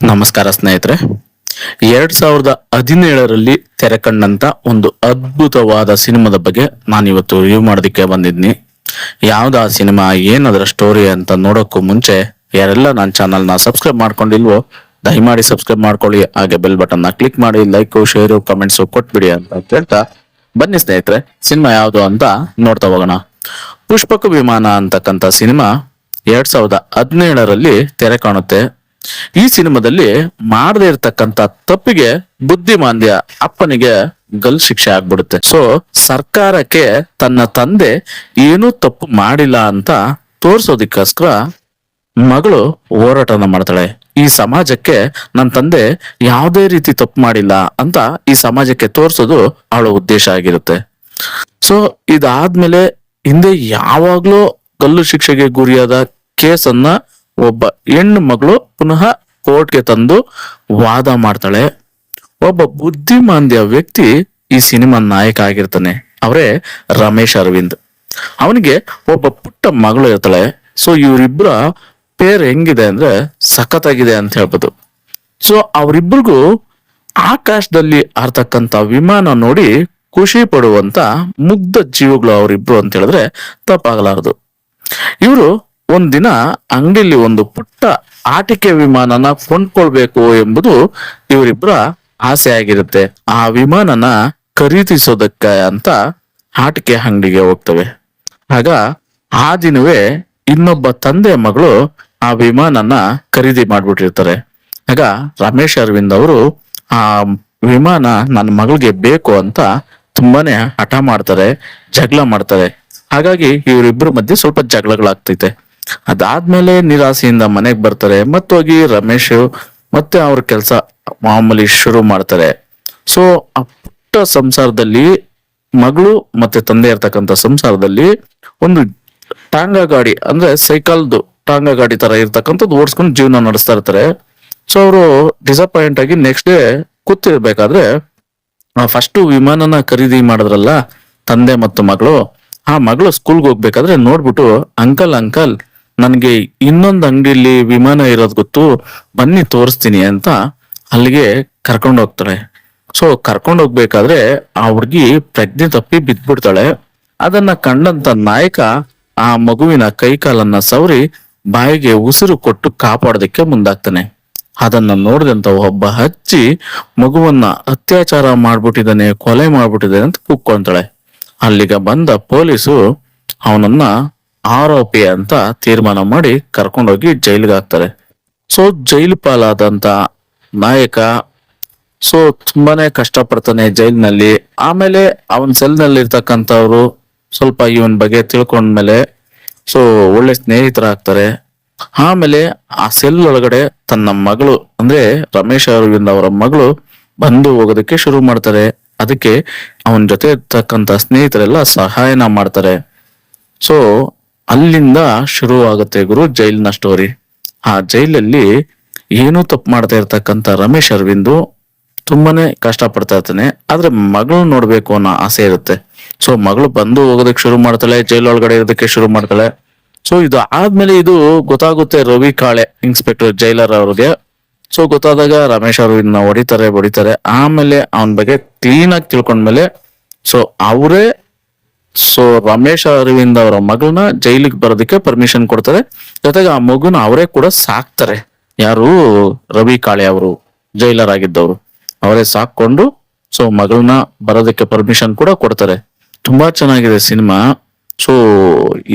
ನಮಸ್ಕಾರ ಸ್ನೇಹಿತರೆ. 2017ರಲ್ಲಿ ತೆರೆ ಕಂಡಂತ ಒಂದು ಅದ್ಭುತವಾದ ಸಿನಿಮಾದ ಬಗ್ಗೆ ನಾನು ಇವತ್ತು ರಿವ್ಯೂ ಮಾಡೋದಕ್ಕೆ ಬಂದಿದ್ನಿ. ಯಾವ್ದು ಆ ಸಿನಿಮಾ, ಏನದರ ಸ್ಟೋರಿ ಅಂತ ನೋಡೋಕ್ಕೂ ಮುಂಚೆ ಯಾರೆಲ್ಲ ನನ್ನ ಚಾನಲ್ನ ಸಬ್ಸ್ಕ್ರೈಬ್ ಮಾಡ್ಕೊಂಡಿಲ್ವೋ ದಯಮಾಡಿ ಸಬ್ಸ್ಕ್ರೈಬ್ ಮಾಡ್ಕೊಳ್ಳಿ. ಹಾಗೆ ಬೆಲ್ ಬಟನ್ ನ ಕ್ಲಿಕ್ ಮಾಡಿ ಲೈಕ್, ಶೇರು, ಕಮೆಂಟ್ಸ್ ಕೊಟ್ಬಿಡಿ ಅಂತ ಹೇಳ್ತಾ ಬನ್ನಿ ಸ್ನೇಹಿತರೆ, ಸಿನಿಮಾ ಯಾವುದು ಅಂತ ನೋಡ್ತಾ ಹೋಗೋಣ. ಪುಷ್ಪಕ ವಿಮಾನ ಅಂತಕ್ಕಂಥ ಸಿನಿಮಾ 2017ರಲ್ಲಿ ತೆರೆ ಕಾಣುತ್ತೆ. ಈ ಸಿನಿಮಾದಲ್ಲಿ ಮಾಡದೇ ಇರ್ತಕ್ಕಂಥ ತಪ್ಪಿಗೆ ಬುದ್ಧಿಮಾಂದ್ಯ ಅಪ್ಪನಿಗೆ ಗಲ್ ಶಿಕ್ಷೆ ಆಗ್ಬಿಡುತ್ತೆ. ಸೊ ಸರ್ಕಾರಕ್ಕೆ ತನ್ನ ತಂದೆ ಏನೂ ತಪ್ಪು ಮಾಡಿಲ್ಲ ಅಂತ ತೋರ್ಸೋದಿಕ್ಕೋಸ್ಕರ ಮಗಳು ಹೋರಾಟನ ಮಾಡ್ತಾಳೆ. ಈ ಸಮಾಜಕ್ಕೆ ನನ್ನ ತಂದೆ ಯಾವುದೇ ರೀತಿ ತಪ್ಪು ಮಾಡಿಲ್ಲ ಅಂತ ಈ ಸಮಾಜಕ್ಕೆ ತೋರ್ಸೋದು ಅವಳ ಉದ್ದೇಶ ಆಗಿರುತ್ತೆ. ಸೊ ಇದಾದ್ಮೇಲೆ ಹಿಂದೆ ಯಾವಾಗ್ಲೂ ಗಲ್ಲು ಶಿಕ್ಷೆಗೆ ಗುರಿಯಾದ ಕೇಸನ್ನ ಒಬ್ಬ ಹೆಣ್ಣು ಮಗಳು ಪುನಃ ಕೋರ್ಟ್ಗೆ ತಂದು ವಾದ ಮಾಡ್ತಾಳೆ. ಒಬ್ಬ ಬುದ್ಧಿಮಾಂದ್ಯ ವ್ಯಕ್ತಿ ಈ ಸಿನಿಮಾ ನಾಯಕ ಆಗಿರ್ತಾನೆ, ಅವರೇ ರಮೇಶ್ ಅರವಿಂದ್. ಅವನಿಗೆ ಒಬ್ಬ ಪುಟ್ಟ ಮಗಳು ಇರ್ತಾಳೆ. ಸೊ ಇವರಿಬ್ಬರ ಪೇರ್ ಹೆಂಗಿದೆ ಅಂದ್ರೆ ಸಖತ್ತಾಗಿದೆ ಅಂತ ಹೇಳ್ಬೋದು. ಸೊ ಅವರಿಬ್ಬರಿಗೂ ಆಕಾಶದಲ್ಲಿ ಹಾರ್ತಕ್ಕಂಥ ವಿಮಾನ ನೋಡಿ ಖುಷಿ ಪಡುವಂತ ಮುಗ್ಧ ಜೀವಗಳು ಅವರಿಬ್ರು ಅಂತ ಹೇಳಿದ್ರೆ ತಪ್ಪಾಗಲಾರದು. ಇವರು ಒಂದಿನ ಅಂಗಡಿಯಲ್ಲಿ ಒಂದು ಪುಟ್ಟ ಆಟಿಕೆ ವಿಮಾನನ ಕೊಂಡ್ಕೊಳ್ಬೇಕು ಎಂಬುದು ಇವರಿಬ್ಬರ ಆಸೆ ಆಗಿರುತ್ತೆ. ಆ ವಿಮಾನನ ಖರೀದಿಸೋದಕ್ಕೆ ಅಂತ ಆಟಿಕೆ ಅಂಗಡಿಗೆ ಹೋಗ್ತವೆ. ಆಗ ಆ ದಿನವೇ ಇನ್ನೊಬ್ಬ ತಂದೆ ಮಗಳು ಆ ವಿಮಾನನ ಖರೀದಿ ಮಾಡ್ಬಿಟ್ಟಿರ್ತಾರೆ. ಆಗ ರಮೇಶ್ ಅರವಿಂದ್ ಅವರು ಆ ವಿಮಾನ ನನ್ನ ಮಗಳಿಗೆ ಬೇಕು ಅಂತ ತುಂಬಾನೇ ಹಠ ಮಾಡ್ತಾರೆ, ಜಗಳ ಮಾಡ್ತಾರೆ. ಹಾಗಾಗಿ ಇವರಿಬ್ಬರ ಮಧ್ಯೆ ಸ್ವಲ್ಪ ಜಗಳಗಳಾಗ್ತೈತೆ. ಅದಾದ್ಮೇಲೆ ನಿರಾಸೆಯಿಂದ ಮನೆಗ್ ಬರ್ತಾರೆ. ಮತ್ತೋಗಿ ರಮೇಶ್ ಮತ್ತೆ ಅವ್ರ ಕೆಲಸ ಮಾಮೂಲಿ ಶುರು ಮಾಡ್ತಾರೆ. ಸೊ ಆ ಪುಟ್ಟ ಸಂಸಾರದಲ್ಲಿ, ಮಗಳು ಮತ್ತೆ ತಂದೆ ಇರ್ತಕ್ಕಂಥ ಸಂಸಾರದಲ್ಲಿ ಒಂದು ಟಾಂಗಾ ಗಾಡಿ ಅಂದ್ರೆ ಸೈಕಲ್ದು ಟಾಂಗಾ ಗಾಡಿ ತರ ಇರ್ತಕ್ಕಂಥದ್ದು ಓಡಿಸ್ಕೊಂಡು ಜೀವನ ನಡೆಸ್ತಾ ಇರ್ತಾರೆ. ಸೊ ಅವರು ಡಿಸಪಾಯಿಂಟ್ ಆಗಿ ನೆಕ್ಸ್ಟ್ ಡೇ ಕೂತಿರ್ಬೇಕಾದ್ರೆ ಫಸ್ಟ್ ವಿಮಾನನ ಖರೀದಿ ಮಾಡಿದ್ರಲ್ಲ ತಂದೆ ಮತ್ತು ಮಗಳು, ಆ ಮಗಳು ಸ್ಕೂಲ್ಗೆ ಹೋಗ್ಬೇಕಾದ್ರೆ ನೋಡ್ಬಿಟ್ಟು ಅಂಕಲ್ ನನ್ಗೆ ಇನ್ನೊಂದು ಅಂಗಡಿಯಲ್ಲಿ ವಿಮಾನ ಇರೋದ್ ಗೊತ್ತು, ಬನ್ನಿ ತೋರಿಸ್ತೀನಿ ಅಂತ ಅಲ್ಲಿಗೆ ಕರ್ಕೊಂಡು ಹೋಗ್ತಾಳೆ. ಸೊ ಕರ್ಕೊಂಡು ಹೋಗ್ಬೇಕಾದ್ರೆ ಆ ಹುಡ್ಗಿ ಪ್ರಜ್ಞೆ ತಪ್ಪಿ ಬಿದ್ದ್ಬಿಡ್ತಾಳೆ. ಅದನ್ನ ಕಂಡಂತ ನಾಯಕ ಆ ಮಗುವಿನ ಕೈ ಕಾಲನ್ನ ಸವರಿ ಬಾಯಿಗೆ ಉಸಿರು ಕೊಟ್ಟು ಕಾಪಾಡೋದಕ್ಕೆ ಮುಂದಾಗ್ತಾನೆ. ಅದನ್ನ ನೋಡಿದಂತ ಒಬ್ಬ ಅಜ್ಜಿ ಮಗುವನ್ನ ಅತ್ಯಾಚಾರ ಮಾಡ್ಬಿಟ್ಟಿದ್ದಾನೆ, ಕೊಲೆ ಮಾಡ್ಬಿಟ್ಟಿದ್ದಾನೆ ಅಂತ ಕೂಗ್ಕೊಂತಾಳೆ. ಅಲ್ಲಿಗ ಬಂದ ಪೊಲೀಸು ಅವನನ್ನ ಆರೋಪಿ ಅಂತ ತೀರ್ಮಾನ ಮಾಡಿ ಕರ್ಕೊಂಡೋಗಿ ಜೈಲಿಗೆ ಹಾಕ್ತಾರೆ. ಸೊ ಜೈಲು ಪಾಲಾದಂತ ನಾಯಕ ಸೊ ತುಂಬಾನೇ ಕಷ್ಟಪಡ್ತಾನೆ ಜೈಲಿನಲ್ಲಿ. ಆಮೇಲೆ ಅವನ್ ಸೆಲ್ನಲ್ಲಿ ಇರ್ತಕ್ಕಂಥವ್ರು ಸ್ವಲ್ಪ ಇವನ್ ಬಗ್ಗೆ ತಿಳ್ಕೊಂಡ್ಮೇಲೆ ಸೊ ಒಳ್ಳೆ ಸ್ನೇಹಿತರಾಗ್ತಾರೆ. ಆಮೇಲೆ ಆ ಸೆಲ್ ಒಳಗಡೆ ತನ್ನ ಮಗಳು ಅಂದ್ರೆ ರಮೇಶ್ ಅರವಿಂದ್ ಅವರ ಮಗಳು ಬಂದು ಹೋಗೋದಕ್ಕೆ ಶುರು ಮಾಡ್ತಾರೆ. ಅದಕ್ಕೆ ಅವನ ಜೊತೆ ಇರ್ತಕ್ಕಂಥ ಸ್ನೇಹಿತರೆಲ್ಲ ಸಹಾಯನ ಮಾಡ್ತಾರೆ. ಸೊ ಅಲ್ಲಿಂದ ಶುರು ಆಗುತ್ತೆ ಗುರು ಜೈಲಿನ ಸ್ಟೋರಿ. ಆ ಜೈಲಲ್ಲಿ ಏನೂ ತಪ್ಪು ಮಾಡ್ತಾ ಇರ್ತಕ್ಕಂಥ ರಮೇಶ್ ಅರವಿಂದ್ ತುಂಬಾನೇ ಕಷ್ಟ ಪಡ್ತಾ ಇರ್ತಾನೆ. ಆದ್ರೆ ಮಗಳು ನೋಡ್ಬೇಕು ಅನ್ನೋ ಆಸೆ ಇರುತ್ತೆ. ಸೊ ಮಗಳು ಬಂದು ಹೋಗೋದಕ್ಕೆ ಶುರು ಮಾಡ್ತಾಳೆ, ಜೈಲೊಳಗಡೆ ಇರೋದಕ್ಕೆ ಶುರು ಮಾಡ್ತಾಳೆ. ಸೊ ಇದು ಆದ್ಮೇಲೆ ಇದು ಗೊತ್ತಾಗುತ್ತೆ ರವಿ ಕಾಳೆ ಇನ್ಸ್ಪೆಕ್ಟರ್ ಜೈಲರ್ ಅವ್ರಿಗೆ. ಸೊ ಗೊತ್ತಾದಾಗ ರಮೇಶ್ ಅರವಿಂದ್ ಹೊಡಿತಾರೆ. ಆಮೇಲೆ ಅವನ ಬಗ್ಗೆ ಕ್ಲೀನ್ ಆಗಿ ತಿಳ್ಕೊಂಡ್ಮೇಲೆ ಸೊ ಅವರೇ ರಮೇಶ್ ಅರವಿಂದ್ ಅವರ ಮಗಳನ್ನ ಜೈಲಿಗೆ ಬರೋದಕ್ಕೆ ಪರ್ಮಿಷನ್ ಕೊಡ್ತಾರೆ. ಜೊತೆಗೆ ಆ ಮಗುನ ಅವರೇ ಕೂಡ ಸಾಕ್ತಾರೆ. ಯಾರು ರವಿ ಕಾಳೆ ಅವರು ಜೈಲರ್ ಆಗಿದ್ದವರು ಅವರೇ ಸಾಕೊಂಡು ಸೊ ಮಗಳನ್ನ ಬರೋದಕ್ಕೆ ಪರ್ಮಿಷನ್ ಕೂಡ ಕೊಡ್ತಾರೆ. ತುಂಬಾ ಚೆನ್ನಾಗಿದೆ ಸಿನಿಮಾ. ಸೊ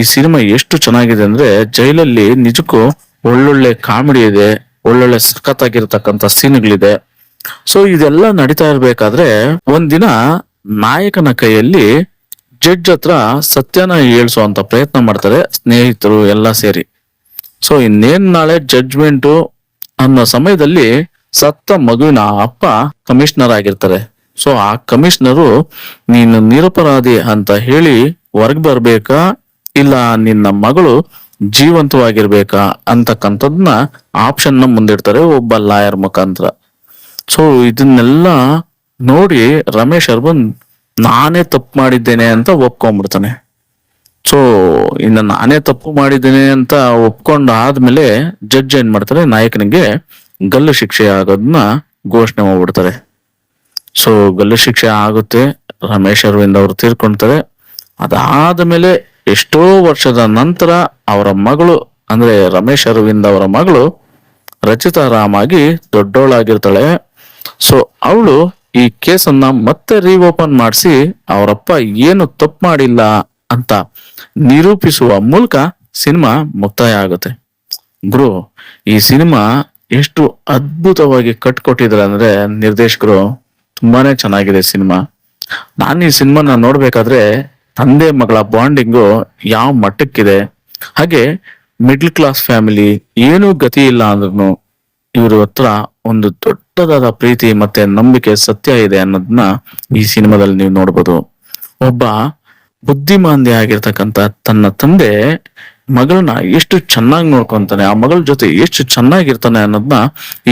ಈ ಸಿನಿಮಾ ಎಷ್ಟು ಚೆನ್ನಾಗಿದೆ ಅಂದ್ರೆ ಜೈಲಲ್ಲಿ ನಿಜಕ್ಕೂ ಒಳ್ಳೊಳ್ಳೆ ಕಾಮಿಡಿ ಇದೆ, ಒಳ್ಳೊಳ್ಳೆ ಸಖತ್ತಾಗಿರ್ತಕ್ಕಂಥ ಸೀನ್ಗಳಿದೆ. ಸೊ ಇದೆಲ್ಲ ನಡೀತಾ ಇರ್ಬೇಕಾದ್ರೆ ಒಂದಿನ ನಾಯಕನ ಕೈಯಲ್ಲಿ ಜಡ್ಜ್ ಹತ್ರ ಸತ್ಯನ ಹೇಳ್ಸುವಂತ ಪ್ರಯತ್ನ ಮಾಡ್ತಾರೆ ಸ್ನೇಹಿತರು ಎಲ್ಲ ಸೇರಿ. ಸೊ ಇನ್ನೇನ್ ನಾಳೆ ಜಡ್ಜ್ಮೆಂಟು ಅನ್ನೋ ಸಮಯದಲ್ಲಿ ಸತ್ತ ಮಗುವಿನ ಅಪ್ಪ ಕಮಿಷನರ್ ಆಗಿರ್ತಾರೆ. ಸೊ ಆ ಕಮಿಷನರು ನೀನು ನಿರಪರಾಧಿ ಅಂತ ಹೇಳಿ ಹೊರಗ್ ಬರ್ಬೇಕಾ ಇಲ್ಲ ನಿನ್ನ ಮಗಳು ಜೀವಂತವಾಗಿರ್ಬೇಕಾ ಅಂತಕ್ಕಂಥದ್ನ ಆಪ್ಷನ್ ನ ಮುಂದಿಡ್ತಾರೆ ಒಬ್ಬ ಲಾಯರ್ ಮುಖಾಂತರ. ಸೊ ಇದನ್ನೆಲ್ಲ ನೋಡಿ ರಮೇಶ್ ಅರವಿಂದ್ ನಾನೇ ತಪ್ಪು ಮಾಡಿದ್ದೇನೆ ಅಂತ ಒಪ್ಕೊಂಡ್ಬಿಡ್ತಾನೆ. ಸೊ ನಾನೇ ತಪ್ಪು ಮಾಡಿದ್ದೇನೆ ಅಂತ ಒಪ್ಕೊಂಡು ಆದ್ಮೇಲೆ ಜಡ್ಜ್ ಏನ್ ಮಾಡ್ತಾರೆ, ನಾಯಕನಿಗೆ ಗಲ್ಲು ಶಿಕ್ಷೆ ಆಗೋದನ್ನ ಘೋಷಣೆ ಮಾಡ್ಬಿಡ್ತಾರೆ. ಸೊ ಗಲ್ಲು ಶಿಕ್ಷೆ ಆಗುತ್ತೆ, ರಮೇಶ್ ಅರವಿಂದ್ ಅವರು ತೀರ್ಕೊಳ್ತಾರೆ. ಅದಾದ ಮೇಲೆ ಎಷ್ಟೋ ವರ್ಷದ ನಂತರ ಅವರ ಮಗಳು ಅಂದ್ರೆ ರಮೇಶ್ ಅರವಿಂದ್ ಅವರ ಮಗಳು ರಚಿತಾ ರಾಮ್ ಆಗಿ ದೊಡ್ಡವಳಾಗಿರ್ತಾಳೆ. ಸೊ ಅವಳು ಈ ಕೇಸನ್ನ ಮತ್ತೆ ರೀಓಪನ್ ಮಾಡಿಸಿ ಅವರಪ್ಪ ಏನು ತಪ್ಪು ಮಾಡಿಲ್ಲ ಅಂತ ನಿರೂಪಿಸುವ ಮೂಲಕ ಸಿನಿಮಾ ಮುಕ್ತಾಯ ಆಗುತ್ತೆ. ಗುರು, ಈ ಸಿನಿಮಾ ಎಷ್ಟು ಅದ್ಭುತವಾಗಿ ಕಟ್ಕೊಟ್ಟಿದ್ದಾರೆ ಅಂದ್ರೆ ನಿರ್ದೇಶಕರು, ತುಂಬಾನೇ ಚೆನ್ನಾಗಿದೆ ಸಿನಿಮಾ. ನಾನು ಈ ಸಿನಿಮಾನ ನೋಡ್ಬೇಕಾದ್ರೆ ತಂದೆ ಮಗಳ ಬಾಂಡಿಂಗು ಯಾವ ಮಟ್ಟಕ್ಕಿದೆ, ಹಾಗೆ ಮಿಡ್ಲ್ ಕ್ಲಾಸ್ ಫ್ಯಾಮಿಲಿ ಏನೂ ಗತಿ ಇಲ್ಲ ಅಂದ್ರೂ ಇವ್ರ ಹತ್ರ ಒಂದು ದೊಡ್ಡದಾದ ಪ್ರೀತಿ ಮತ್ತೆ ನಂಬಿಕೆ ಸತ್ಯ ಇದೆ ಅನ್ನೋದನ್ನ ಈ ಸಿನಿಮಾದಲ್ಲಿ ನೀವು ನೋಡ್ಬೋದು. ಒಬ್ಬ ಬುದ್ಧಿಮಾಂದ್ಯ ಆಗಿರ್ತಕ್ಕಂಥ ತನ್ನ ತಂದೆ ಮಗಳನ್ನ ಎಷ್ಟು ಚೆನ್ನಾಗಿ ನೋಡ್ಕೊಂತಾನೆ, ಆ ಮಗಳ ಜೊತೆ ಎಷ್ಟು ಚೆನ್ನಾಗಿರ್ತಾನೆ ಅನ್ನೋದನ್ನ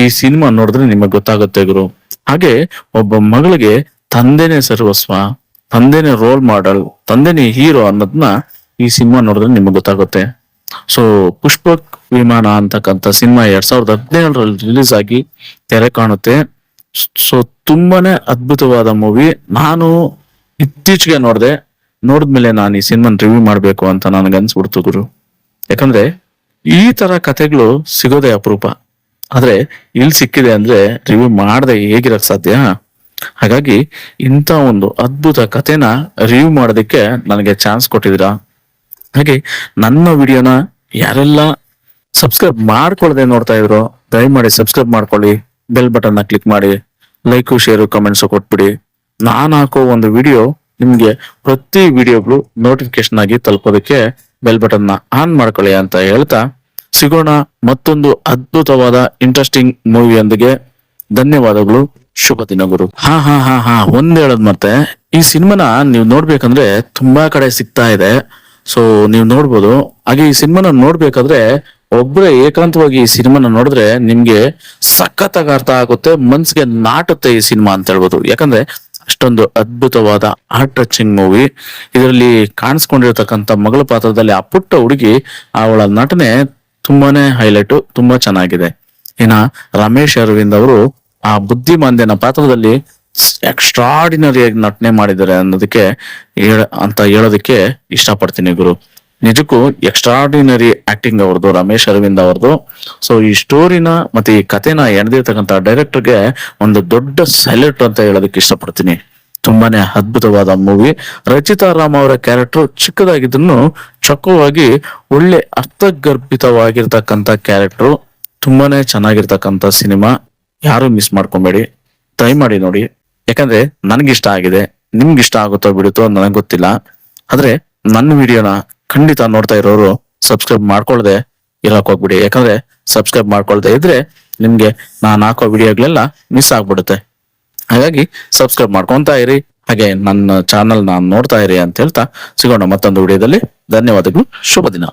ಈ ಸಿನಿಮಾ ನೋಡಿದ್ರೆ ನಿಮಗೆ ಗೊತ್ತಾಗುತ್ತೆ ಗುರು. ಹಾಗೆ ಒಬ್ಬ ಮಗಳಿಗೆ ತಂದೆನೇ ಸರ್ವಸ್ವ, ತಂದೆನೇ ರೋಲ್ ಮಾಡೆಲ್, ತಂದೆನೇ ಹೀರೋ ಅನ್ನೋದನ್ನ ಈ ಸಿನಿಮಾ ನೋಡಿದ್ರೆ ನಿಮಗೆ ಗೊತ್ತಾಗುತ್ತೆ. ಸೊ ಪುಷ್ಪಕ್ ವಿಮಾನ ಅಂತಕ್ಕಂಥ ಸಿನಿಮಾ 2017ರಲ್ಲಿ ರಿಲೀಸ್ ಆಗಿ ತೆರೆ ಕಾಣುತ್ತೆ. ಸೊ ತುಂಬಾನೇ ಅದ್ಭುತವಾದ ಮೂವಿ. ನಾನು ಇತ್ತೀಚೆಗೆ ನೋಡಿದ್ಮೇಲೆ ನಾನು ಈ ಸಿನಿಮಾನ ರಿವ್ಯೂ ಮಾಡ್ಬೇಕು ಅಂತ ನನಗೆ ಅನ್ಸ್ಬಿಡ್ತು ಗುರು. ಯಾಕಂದ್ರೆ ಈ ತರ ಕಥೆಗಳು ಸಿಗೋದೇ ಅಪರೂಪ, ಆದ್ರೆ ಇಲ್ಲಿ ಸಿಕ್ಕಿದೆ ಅಂದ್ರೆ ರಿವ್ಯೂ ಮಾಡದೆ ಹೇಗಿರಕ್ ಸಾಧ್ಯ? ಹಾಗಾಗಿ ಇಂಥ ಒಂದು ಅದ್ಭುತ ಕಥೆನ ರಿವ್ಯೂ ಮಾಡೋದಕ್ಕೆ ನನಗೆ ಚಾನ್ಸ್ ಕೊಟ್ಟಿದ್ದೀರಾ. ಹಾಗೆ ನನ್ನ ವಿಡಿಯೋನ ಯಾರೆಲ್ಲ ಸಬ್ಸ್ಕ್ರೈಬ್ ಮಾಡ್ಕೊಳ್ಳದೆ ನೋಡ್ತಾ ಇದ್ರು, ದಯಮಾಡಿ ಸಬ್ಸ್ಕ್ರೈಬ್ ಮಾಡ್ಕೊಳ್ಳಿ, ಬೆಲ್ ಬಟನ್ ನ ಕ್ಲಿಕ್ ಮಾಡಿ, ಲೈಕು ಶೇರು ಕಮೆಂಟ್ಸ್ ಕೊಟ್ಬಿಡಿ. ನಾನು ಹಾಕೋ ಒಂದು ವಿಡಿಯೋ ನಿಮ್ಗೆ ಪ್ರತಿ ವಿಡಿಯೋಗಳು ನೋಟಿಫಿಕೇಶನ್ ಆಗಿ ತಲುಪೋದಕ್ಕೆ ಬೆಲ್ ಬಟನ್ ನ ಆನ್ ಮಾಡ್ಕೊಳ್ಳಿ ಅಂತ ಹೇಳ್ತಾ ಸಿಗೋಣ ಮತ್ತೊಂದು ಅದ್ಭುತವಾದ ಇಂಟ್ರೆಸ್ಟಿಂಗ್ ಮೂವಿಯೊಂದಿಗೆ. ಧನ್ಯವಾದಗಳು, ಶುಭ ದಿನ ಗುರು. ಹಾ ಒಂದ್ ಹೇಳದ್ ಮತ್ತೆ ಈ ಸಿನಿಮಾನ ನೀವು ನೋಡ್ಬೇಕಂದ್ರೆ ತುಂಬಾ ಕಡೆ ಸಿಗ್ತಾ ಇದೆ. ಸೊ ನೀವು ನೋಡ್ಬೋದು. ಹಾಗೆ ಈ ಸಿನಿಮಾನ ನೋಡ್ಬೇಕಾದ್ರೆ ಒಬ್ರೆ ಏಕಾಂತವಾಗಿ ಈ ಸಿನಿಮಾನ ನೋಡಿದ್ರೆ ನಿಮ್ಗೆ ಸಖತ್ತಾಗಿ ಅರ್ಥ ಆಗುತ್ತೆ, ಮನ್ಸಿಗೆ ನಾಟುತ್ತೆ ಈ ಸಿನಿಮಾ ಅಂತ ಹೇಳ್ಬೋದು. ಯಾಕಂದ್ರೆ ಅಷ್ಟೊಂದು ಅದ್ಭುತವಾದ ಹಾರ್ಟ್ ಟಚಿಂಗ್ ಮೂವಿ. ಇದರಲ್ಲಿ ಕಾಣಿಸ್ಕೊಂಡಿರ್ತಕ್ಕಂಥ ಮಗಳ ಪಾತ್ರದಲ್ಲಿ ಆ ಪುಟ್ಟ ಹುಡುಗಿ, ಅವಳ ನಟನೆ ತುಂಬಾನೇ ಹೈಲೈಟ್, ತುಂಬಾ ಚೆನ್ನಾಗಿದೆ. ಇನ್ನ ರಮೇಶ್ ಅರವಿಂದ್ ಅವರು ಆ ಬುದ್ಧಿಮಾಂದ್ಯನ ಪಾತ್ರದಲ್ಲಿ ಎಕ್ಸ್ಟ್ರಾಡಿನರಿಯಾಗಿ ನಟನೆ ಮಾಡಿದ್ದಾರೆ ಅನ್ನೋದಕ್ಕೆ ಹೇಳೋದಕ್ಕೆ ಇಷ್ಟಪಡ್ತೀನಿ ಗುರು. ನಿಜಕ್ಕೂ ಎಕ್ಸ್ಟ್ರಾಡಿನರಿ ಆಕ್ಟಿಂಗ್ ಅವ್ರದ್ದು, ರಮೇಶ್ ಅರವಿಂದ್ ಅವ್ರದ್ದು. ಸೊ ಈ ಸ್ಟೋರಿನ ಮತ್ತೆ ಈ ಕಥೆನ ಎಣೆದಿರ್ತಕ್ಕಂಥ ಡೈರೆಕ್ಟರ್ಗೆ ಒಂದು ದೊಡ್ಡ ಸೈಲೆಂಟ್ ಅಂತ ಹೇಳೋದಕ್ಕೆ ಇಷ್ಟಪಡ್ತೀನಿ. ತುಂಬಾನೇ ಅದ್ಭುತವಾದ ಮೂವಿ. ರಚಿತಾ ರಾಮ್ ಅವರ ಕ್ಯಾರೆಕ್ಟರ್ ಚಿಕ್ಕದಾಗಿದ್ರು ಚೊಕ್ಕವಾಗಿ ಒಳ್ಳೆ ಅರ್ಥಗರ್ಭಿತವಾಗಿರ್ತಕ್ಕಂಥ ಕ್ಯಾರೆಕ್ಟರ್. ತುಂಬಾನೇ ಚೆನ್ನಾಗಿರ್ತಕ್ಕಂಥ ಸಿನಿಮಾ. ಯಾರು ಮಿಸ್ ಮಾಡ್ಕೊಬೇಡಿ, ಟ್ರೈ ಮಾಡಿ ನೋಡಿ. ಯಾಕಂದ್ರೆ ನನ್ಗಿಷ್ಟ ಆಗಿದೆ, ನಿಮ್ಗೆ ಇಷ್ಟ ಆಗುತ್ತೋ ಬಿಡುತ್ತೋ ನನಗೆ ಗೊತ್ತಿಲ್ಲ. ಆದ್ರೆ ನನ್ನ ವಿಡಿಯೋನ ಖಂಡಿತ ನೋಡ್ತಾ ಇರೋರು ಸಬ್ಸ್ಕ್ರೈಬ್ ಮಾಡ್ಕೊಳ್ದೆ ಇರಕ್ ಹೋಗ್ಬಿಡಿ. ಯಾಕಂದ್ರೆ ಸಬ್ಸ್ಕ್ರೈಬ್ ಮಾಡ್ಕೊಳ್ದೆ ಇದ್ರೆ ನಿಮ್ಗೆ ನಾನು ಹಾಕೋ ವಿಡಿಯೋಗಳೆಲ್ಲ ಮಿಸ್ ಆಗ್ಬಿಡುತ್ತೆ. ಹಾಗಾಗಿ ಸಬ್ಸ್ಕ್ರೈಬ್ ಮಾಡ್ಕೊಂತಾ ಇರಿ, ಹಾಗೆ ನನ್ನ ಚಾನಲ್ ನೋಡ್ತಾ ಇರಿ ಅಂತ ಹೇಳ್ತಾ ಸಿಗೋಣ ಮತ್ತೊಂದು ವಿಡಿಯೋದಲ್ಲಿ. ಧನ್ಯವಾದಗಳು, ಶುಭ ದಿನ.